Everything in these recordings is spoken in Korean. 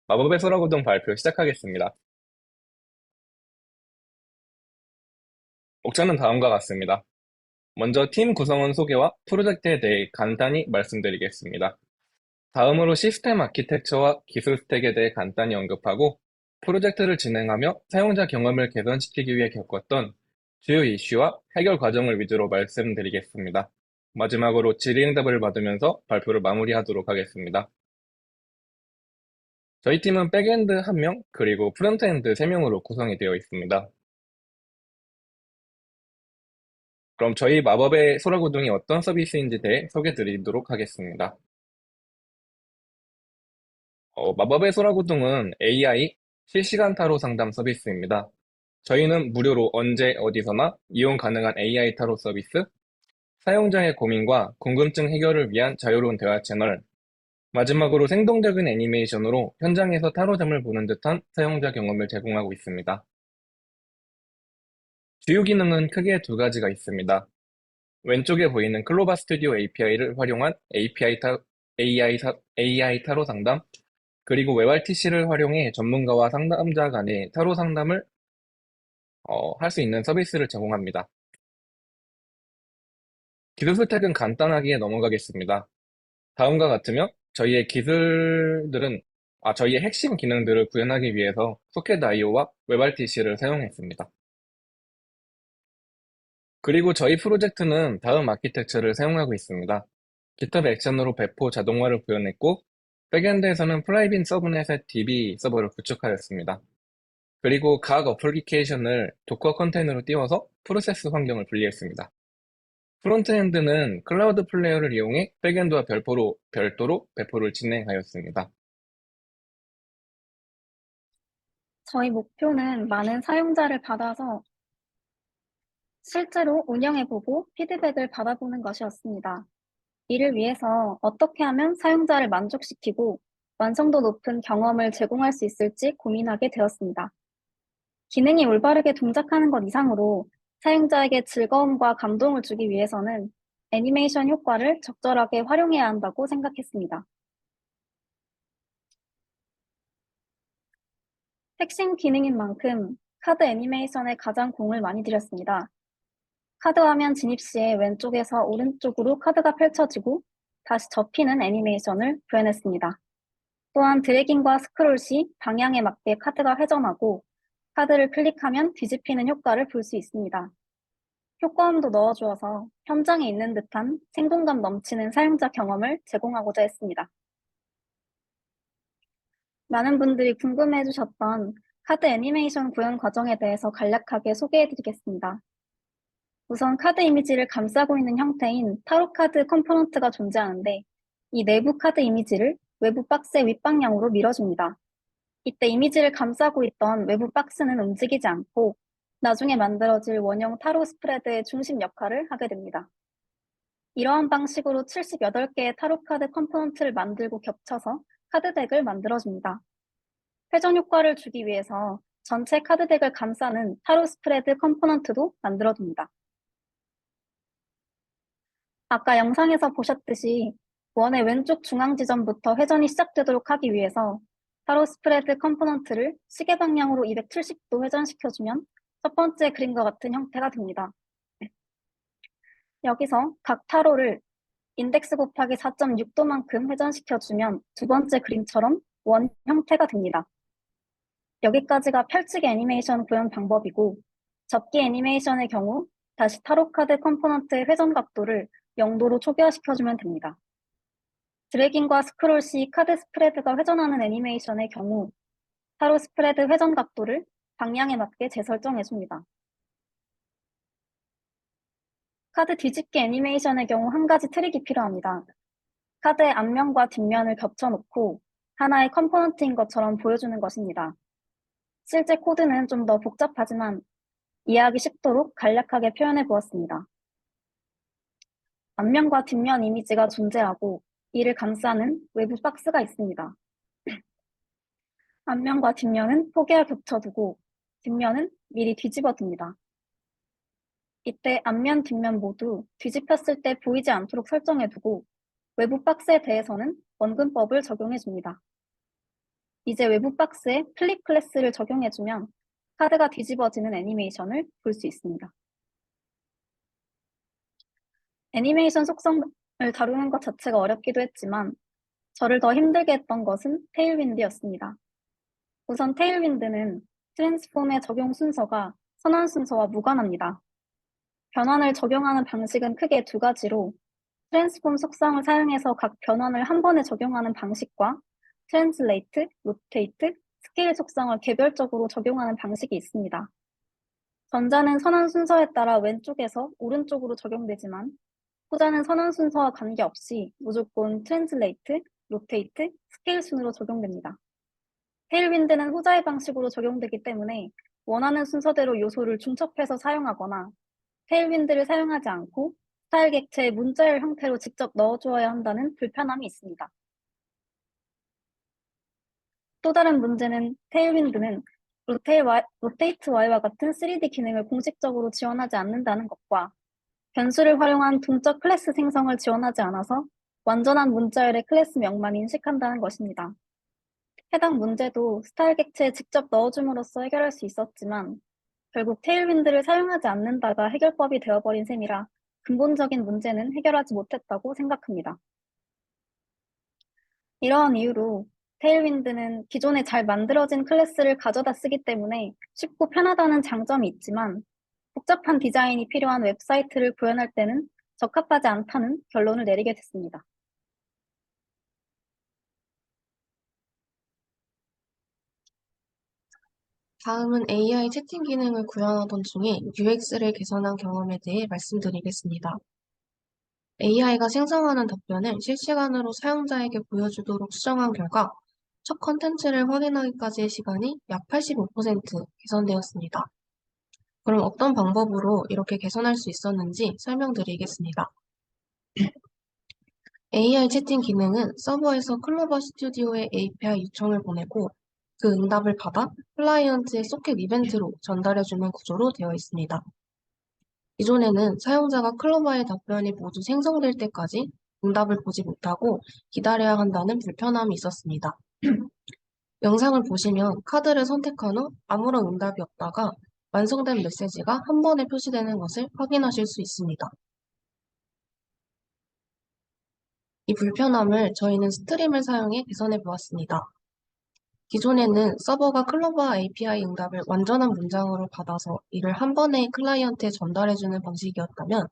마법의 소라고동 발표 시작하겠습니다. 목차는 다음과 같습니다. 먼저 팀 구성원 소개와 프로젝트에 대해 간단히 말씀드리겠습니다. 다음으로 시스템 아키텍처와 기술 스택에 대해 간단히 언급하고 프로젝트를 진행하며 사용자 경험을 개선시키기 위해 겪었던 주요 이슈와 해결 과정을 위주로 말씀드리겠습니다. 마지막으로 질의응답을 받으면서 발표를 마무리하도록 하겠습니다. 저희 팀은 백엔드 1명, 그리고 프론트엔드 3명으로 구성이 되어 있습니다. 그럼 저희 마법의 소라고등이 어떤 서비스인지 대해 소개해 드리도록 하겠습니다. 마법의 소라고등은 AI 실시간 타로 상담 서비스입니다. 저희는 무료로 언제 어디서나 이용 가능한 AI 타로 서비스, 사용자의 고민과 궁금증 해결을 위한 자유로운 대화 채널, 마지막으로 생동적인 애니메이션으로 현장에서 타로점을 보는 듯한 사용자 경험을 제공하고 있습니다. 주요 기능은 크게 두 가지가 있습니다. 왼쪽에 보이는 클로바 스튜디오 API를 활용한 AI 타로 상담, 그리고 WebRTC를 활용해 전문가와 상담자 간의 타로 상담을 할 수 있는 서비스를 제공합니다. 기술 스택은 간단하게 넘어가겠습니다. 다음과 같으며 저희의 핵심 기능들을 구현하기 위해서 소켓.io와 WebRTC를 사용했습니다. 그리고 저희 프로젝트는 다음 아키텍처를 사용하고 있습니다. GitHub 액션으로 배포 자동화를 구현했고, 백엔드에서는 프라이빗 서브넷의 DB 서버를 구축하였습니다. 그리고 각 어플리케이션을 도커 컨테이너로 띄워서 프로세스 환경을 분리했습니다. 프론트엔드는 클라우드 플레이어를 이용해 백엔드와 별도로 배포를 진행하였습니다. 저희 목표는 많은 사용자를 받아서 실제로 운영해보고 피드백을 받아보는 것이었습니다. 이를 위해서 어떻게 하면 사용자를 만족시키고 완성도 높은 경험을 제공할 수 있을지 고민하게 되었습니다. 기능이 올바르게 동작하는 것 이상으로 사용자에게 즐거움과 감동을 주기 위해서는 애니메이션 효과를 적절하게 활용해야 한다고 생각했습니다. 핵심 기능인 만큼 카드 애니메이션에 가장 공을 많이 들였습니다. 카드 화면 진입 시에 왼쪽에서 오른쪽으로 카드가 펼쳐지고 다시 접히는 애니메이션을 구현했습니다. 또한 드래깅과 스크롤 시 방향에 맞게 카드가 회전하고 카드를 클릭하면 뒤집히는 효과를 볼 수 있습니다. 효과음도 넣어주어서 현장에 있는 듯한 생동감 넘치는 사용자 경험을 제공하고자 했습니다. 많은 분들이 궁금해 주셨던 카드 애니메이션 구현 과정에 대해서 간략하게 소개해 드리겠습니다. 우선 카드 이미지를 감싸고 있는 형태인 타로 카드 컴포넌트가 존재하는데 이 내부 카드 이미지를 외부 박스의 윗방향으로 밀어줍니다. 이때 이미지를 감싸고 있던 외부 박스는 움직이지 않고 나중에 만들어질 원형 타로 스프레드의 중심 역할을 하게 됩니다. 이러한 방식으로 78개의 타로 카드 컴포넌트를 만들고 겹쳐서 카드 덱을 만들어줍니다. 회전 효과를 주기 위해서 전체 카드 덱을 감싸는 타로 스프레드 컴포넌트도 만들어줍니다. 아까 영상에서 보셨듯이 원의 왼쪽 중앙 지점부터 회전이 시작되도록 하기 위해서 타로 스프레드 컴포넌트를 시계 방향으로 270도 회전시켜주면 첫 번째 그림과 같은 형태가 됩니다. 여기서 각 타로를 인덱스 곱하기 4.6도만큼 회전시켜주면 두 번째 그림처럼 원 형태가 됩니다. 여기까지가 펼치기 애니메이션 구현 방법이고 접기 애니메이션의 경우 다시 타로 카드 컴포넌트의 회전 각도를 0도로 초기화시켜주면 됩니다. 드래깅과 스크롤 시 카드 스프레드가 회전하는 애니메이션의 경우 타로 스프레드 회전 각도를 방향에 맞게 재설정해줍니다. 카드 뒤집기 애니메이션의 경우 한 가지 트릭이 필요합니다. 카드의 앞면과 뒷면을 겹쳐놓고 하나의 컴포넌트인 것처럼 보여주는 것입니다. 실제 코드는 좀 더 복잡하지만 이해하기 쉽도록 간략하게 표현해 보았습니다. 앞면과 뒷면 이미지가 존재하고 이를 감싸는 외부 박스가 있습니다. 앞면과 뒷면은 포개어 겹쳐두고 뒷면은 미리 뒤집어둡니다. 이때 앞면, 뒷면 모두 뒤집혔을 때 보이지 않도록 설정해두고 외부 박스에 대해서는 원근법을 적용해줍니다. 이제 외부 박스에 플립 클래스를 적용해주면 카드가 뒤집어지는 애니메이션을 볼 수 있습니다. 애니메이션 속성을 다루는 것 자체가 어렵기도 했지만 저를 더 힘들게 했던 것은 테일윈드였습니다. 우선 테일윈드는 트랜스폼의 적용 순서가 선언 순서와 무관합니다. 변환을 적용하는 방식은 크게 두 가지로 트랜스폼 속성을 사용해서 각 변환을 한 번에 적용하는 방식과 트랜슬레이트, 로테이트, 스케일 속성을 개별적으로 적용하는 방식이 있습니다. 전자는 선언 순서에 따라 왼쪽에서 오른쪽으로 적용되지만 후자는 선언 순서와 관계없이 무조건 트랜슬레이트, 로테이트, 스케일 순으로 적용됩니다. 테일윈드는 후자의 방식으로 적용되기 때문에 원하는 순서대로 요소를 중첩해서 사용하거나 테일윈드를 사용하지 않고 스타일 객체의 문자열 형태로 직접 넣어주어야 한다는 불편함이 있습니다. 또 다른 문제는 테일윈드는 로테이트 Y와 같은 3D 기능을 공식적으로 지원하지 않는다는 것과 변수를 활용한 동적 클래스 생성을 지원하지 않아서 완전한 문자열의 클래스 명만 인식한다는 것입니다. 해당 문제도 스타일 객체에 직접 넣어줌으로써 해결할 수 있었지만 결국 테일윈드를 사용하지 않는다가 해결법이 되어버린 셈이라 근본적인 문제는 해결하지 못했다고 생각합니다. 이러한 이유로 테일윈드는 기존에 잘 만들어진 클래스를 가져다 쓰기 때문에 쉽고 편하다는 장점이 있지만 복잡한 디자인이 필요한 웹사이트를 구현할 때는 적합하지 않다는 결론을 내리게 됐습니다. 다음은 AI 채팅 기능을 구현하던 중에 UX를 개선한 경험에 대해 말씀드리겠습니다. AI가 생성하는 답변을 실시간으로 사용자에게 보여주도록 수정한 결과 첫 컨텐츠를 확인하기까지의 시간이 약 85% 개선되었습니다. 그럼 어떤 방법으로 이렇게 개선할 수 있었는지 설명드리겠습니다. AI 채팅 기능은 서버에서 클로버 스튜디오에 API 요청을 보내고 그 응답을 받아 클라이언트의 소켓 이벤트로 전달해주는 구조로 되어 있습니다. 기존에는 사용자가 클로버의 답변이 모두 생성될 때까지 응답을 보지 못하고 기다려야 한다는 불편함이 있었습니다. 영상을 보시면 카드를 선택한 후 아무런 응답이 없다가 완성된 메시지가 한 번에 표시되는 것을 확인하실 수 있습니다. 이 불편함을 저희는 스트림을 사용해 개선해 보았습니다. 기존에는 서버가 클로버 API 응답을 완전한 문장으로 받아서 이를 한 번에 클라이언트에 전달해주는 방식이었다면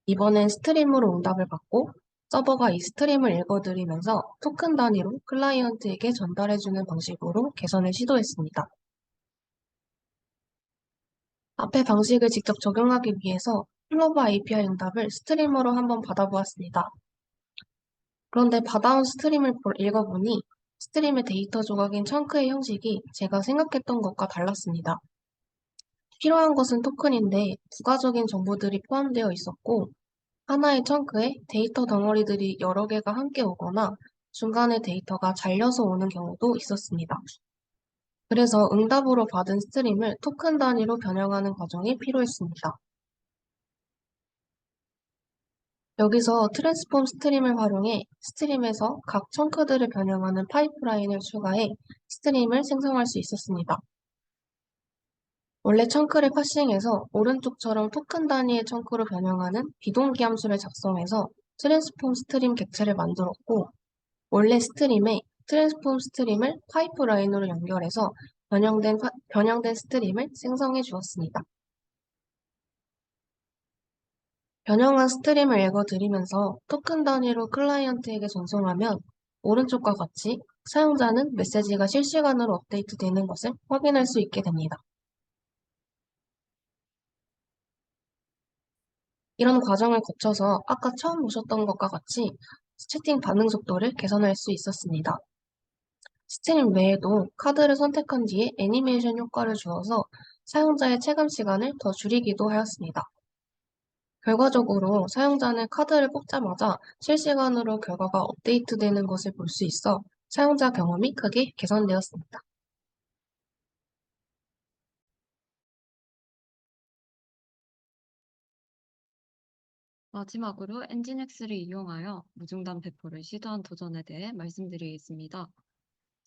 이번엔 스트림으로 응답을 받고 서버가 이 스트림을 읽어드리면서 토큰 단위로 클라이언트에게 전달해주는 방식으로 개선을 시도했습니다. 앞의 방식을 직접 적용하기 위해서 클로버 API 응답을 스트리머로 한번 받아보았습니다. 그런데 받아온 스트림을 읽어보니 스트림의 데이터 조각인 청크의 형식이 제가 생각했던 것과 달랐습니다. 필요한 것은 토큰인데 부가적인 정보들이 포함되어 있었고 하나의 청크에 데이터 덩어리들이 여러 개가 함께 오거나 중간에 데이터가 잘려서 오는 경우도 있었습니다. 그래서 응답으로 받은 스트림을 토큰 단위로 변형하는 과정이 필요했습니다. 여기서 트랜스폼 스트림을 활용해 스트림에서 각 청크들을 변형하는 파이프라인을 추가해 스트림을 생성할 수 있었습니다. 원래 청크를 파싱해서 오른쪽처럼 토큰 단위의 청크로 변형하는 비동기 함수를 작성해서 트랜스폼 스트림 객체를 만들었고 원래 스트림에 트랜스폼 스트림을 파이프라인으로 연결해서 변형된 스트림을 생성해 주었습니다. 변형한 스트림을 읽어드리면서 토큰 단위로 클라이언트에게 전송하면 오른쪽과 같이 사용자는 메시지가 실시간으로 업데이트되는 것을 확인할 수 있게 됩니다. 이런 과정을 거쳐서 아까 처음 보셨던 것과 같이 채팅 반응 속도를 개선할 수 있었습니다. 스트림 외에도 카드를 선택한 뒤에 애니메이션 효과를 주어서 사용자의 체감 시간을 더 줄이기도 하였습니다. 결과적으로 사용자는 카드를 뽑자마자 실시간으로 결과가 업데이트되는 것을 볼 수 있어 사용자 경험이 크게 개선되었습니다. 마지막으로 엔진X를 이용하여 무중단 배포를 시도한 도전에 대해 말씀드리겠습니다.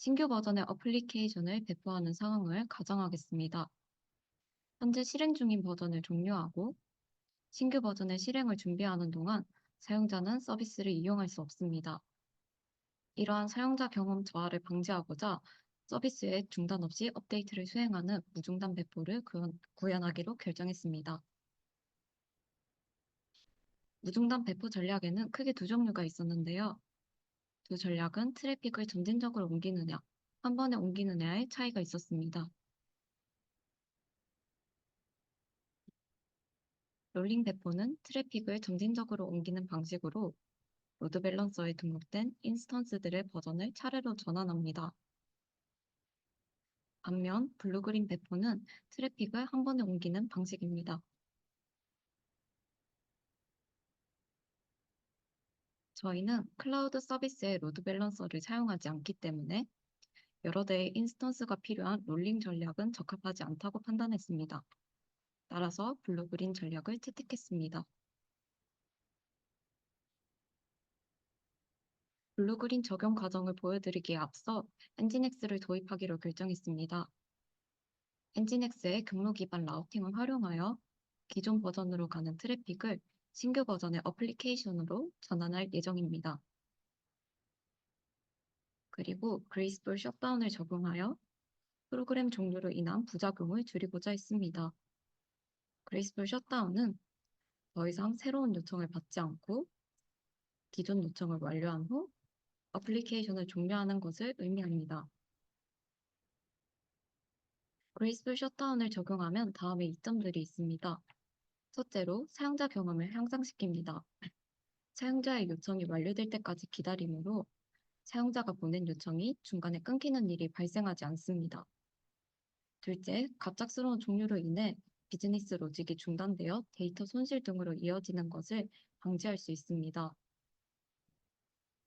신규 버전의 어플리케이션을 배포하는 상황을 가정하겠습니다. 현재 실행 중인 버전을 종료하고 신규 버전의 실행을 준비하는 동안 사용자는 서비스를 이용할 수 없습니다. 이러한 사용자 경험 저하를 방지하고자 서비스에 중단 없이 업데이트를 수행하는 무중단 배포를 구현하기로 결정했습니다. 무중단 배포 전략에는 크게 두 종류가 있었는데요. 두 전략은 트래픽을 점진적으로 옮기느냐, 한 번에 옮기느냐의 차이가 있었습니다. 롤링 배포는 트래픽을 점진적으로 옮기는 방식으로 로드 밸런서에 등록된 인스턴스들의 버전을 차례로 전환합니다. 반면 블루그린 배포는 트래픽을 한 번에 옮기는 방식입니다. 저희는 클라우드 서비스의 로드 밸런서를 사용하지 않기 때문에 여러 대의 인스턴스가 필요한 롤링 전략은 적합하지 않다고 판단했습니다. 따라서 블루그린 전략을 채택했습니다. 블루그린 적용 과정을 보여드리기에 앞서 엔진엑스를 도입하기로 결정했습니다. 엔진엑스의 경로 기반 라우팅을 활용하여 기존 버전으로 가는 트래픽을 신규 버전의 어플리케이션으로 전환할 예정입니다. 그리고 그레이스풀 셧다운을 적용하여 프로그램 종료로 인한 부작용을 줄이고자 했습니다. 그레이스풀 셧다운은 더 이상 새로운 요청을 받지 않고 기존 요청을 완료한 후 어플리케이션을 종료하는 것을 의미합니다. 그레이스풀 셧다운을 적용하면 다음의 이점들이 있습니다. 첫째로 사용자 경험을 향상시킵니다. 사용자의 요청이 완료될 때까지 기다림으로 사용자가 보낸 요청이 중간에 끊기는 일이 발생하지 않습니다. 둘째, 갑작스러운 종료로 인해 비즈니스 로직이 중단되어 데이터 손실 등으로 이어지는 것을 방지할 수 있습니다.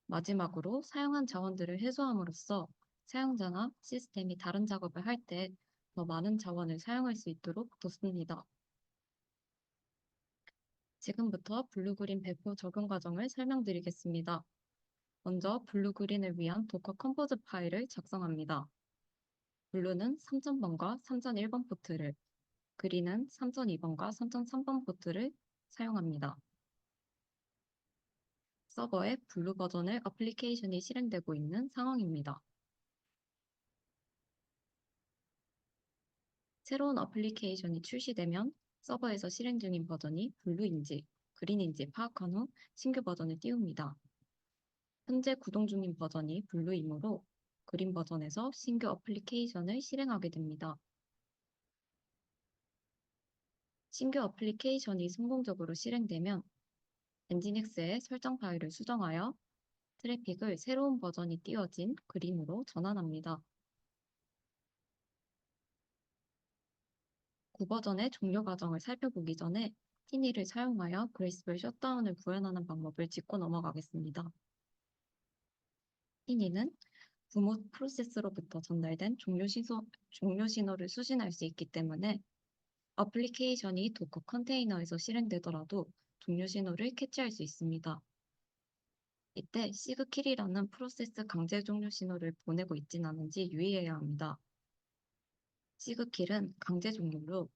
마지막으로 사용한 자원들을 해소함으로써 사용자나 시스템이 다른 작업을 할 때 더 많은 자원을 사용할 수 있도록 돕습니다. 지금부터 블루그린 배포 적용 과정을 설명드리겠습니다. 먼저 블루그린을 위한 도커 컴포즈 파일을 작성합니다. 블루는 3000번과 3001번 포트를, 그린은 3002번과 3003번 포트를 사용합니다. 서버에 블루 버전의 어플리케이션이 실행되고 있는 상황입니다. 새로운 어플리케이션이 출시되면 서버에서 실행 중인 버전이 블루인지 그린인지 파악한 후 신규 버전을 띄웁니다. 현재 구동 중인 버전이 블루이므로 그린 버전에서 신규 어플리케이션을 실행하게 됩니다. 신규 어플리케이션이 성공적으로 실행되면 엔진엑스의 설정 파일을 수정하여 트래픽을 새로운 버전이 띄워진 그린으로 전환합니다. 9버전의 종료 과정을 살펴보기 전에 티니를 사용하여 그레이스풀 셧다운을 구현하는 방법을 짚고 넘어가겠습니다. 티니는 부모 프로세스로부터 전달된 종료 신호를 수신할 수 있기 때문에 어플리케이션이 도커 컨테이너에서 실행되더라도 종료 신호를 캐치할 수 있습니다. 이때 시그킬이라는 프로세스 강제 종료 신호를 보내고 있진 않은지 유의해야 합니다. 시그킬은 강제 종료로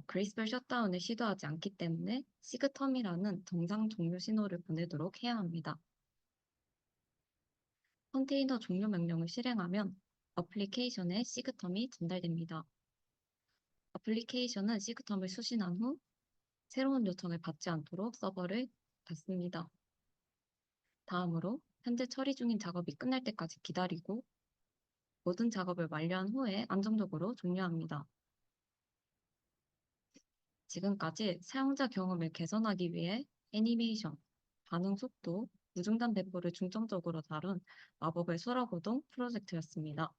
그레이스풀 셧다운을 시도하지 않기 때문에 시그텀이라는 정상 종료 신호를 보내도록 해야 합니다. 컨테이너 종료 명령을 실행하면 어플리케이션에 시그텀이 전달됩니다. 어플리케이션은 시그텀을 수신한 후 새로운 요청을 받지 않도록 서버를 닫습니다. 다음으로 현재 처리 중인 작업이 끝날 때까지 기다리고 모든 작업을 완료한 후에 안정적으로 종료합니다. 지금까지 사용자 경험을 개선하기 위해 애니메이션, 반응 속도, 무중단 배포를 중점적으로 다룬 마법의 소라고동 프로젝트였습니다.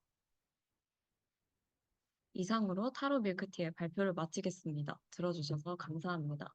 이상으로 타로 밀크티의 발표를 마치겠습니다. 들어주셔서 감사합니다.